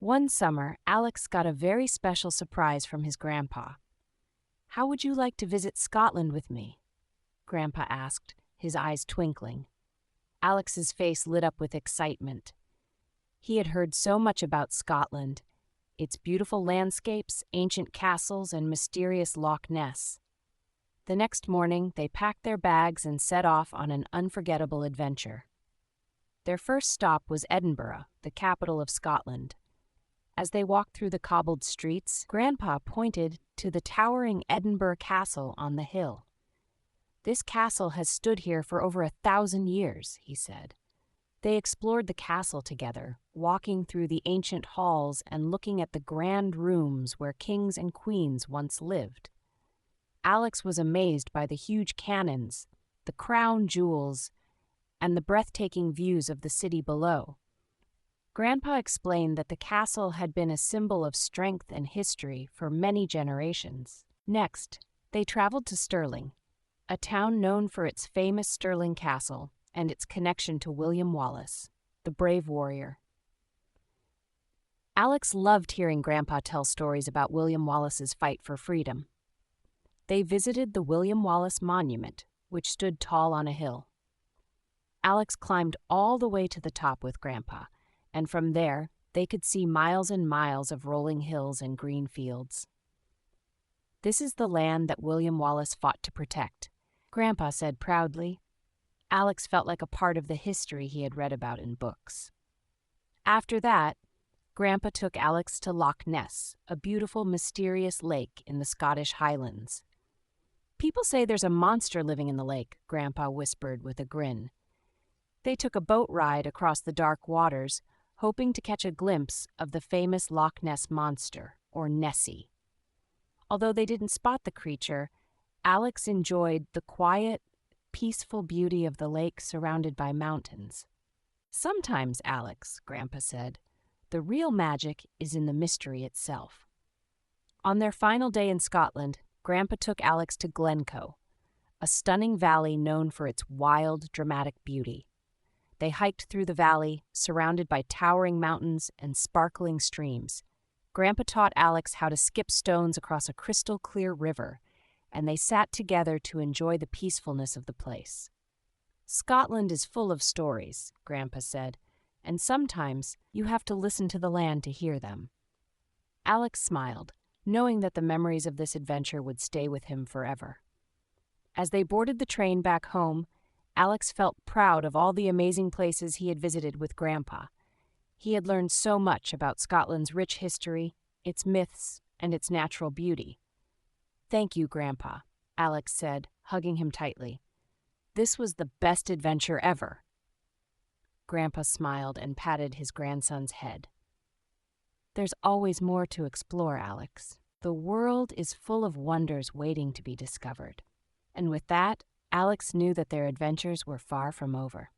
One summer, Alex got a very special surprise from his grandpa. "How would you like to visit Scotland with me?" Grandpa asked, his eyes twinkling. Alex's face lit up with excitement. He had heard so much about Scotland, its beautiful landscapes, ancient castles, and mysterious Loch Ness. The next morning, they packed their bags and set off on an unforgettable adventure. Their first stop was Edinburgh, the capital of Scotland. As they walked through the cobbled streets, Grandpa pointed to the towering Edinburgh Castle on the hill. "This castle has stood here for over 1,000 years," he said. They explored the castle together, walking through the ancient halls and looking at the grand rooms where kings and queens once lived. Alex was amazed by the huge cannons, the crown jewels, and the breathtaking views of the city below. Grandpa explained that the castle had been a symbol of strength and history for many generations. Next, they traveled to Stirling, a town known for its famous Stirling Castle and its connection to William Wallace, the brave warrior. Alex loved hearing Grandpa tell stories about William Wallace's fight for freedom. They visited the William Wallace Monument, which stood tall on a hill. Alex climbed all the way to the top with Grandpa, and from there they could see miles and miles of rolling hills and green fields. "This is the land that William Wallace fought to protect," Grandpa said proudly. Alex felt like a part of the history he had read about in books. After that, Grandpa took Alex to Loch Ness, a beautiful, mysterious lake in the Scottish Highlands. "People say there's a monster living in the lake," Grandpa whispered with a grin. They took a boat ride across the dark waters, hoping to catch a glimpse of the famous Loch Ness monster, or Nessie. Although they didn't spot the creature, Alex enjoyed the quiet, peaceful beauty of the lake surrounded by mountains. "Sometimes, Alex," Grandpa said, "the real magic is in the mystery itself." On their final day in Scotland, Grandpa took Alex to Glencoe, a stunning valley known for its wild, dramatic beauty. They hiked through the valley, surrounded by towering mountains and sparkling streams. Grandpa taught Alex how to skip stones across a crystal-clear river, and they sat together to enjoy the peacefulness of the place. "Scotland is full of stories," Grandpa said, "and sometimes you have to listen to the land to hear them." Alex smiled, knowing that the memories of this adventure would stay with him forever. As they boarded the train back home, Alex felt proud of all the amazing places he had visited with Grandpa. He had learned so much about Scotland's rich history, its myths, and its natural beauty. "Thank you, Grandpa," Alex said, hugging him tightly. "This was the best adventure ever." Grandpa smiled and patted his grandson's head. "There's always more to explore, Alex. The world is full of wonders waiting to be discovered." And with that, Alex knew that their adventures were far from over.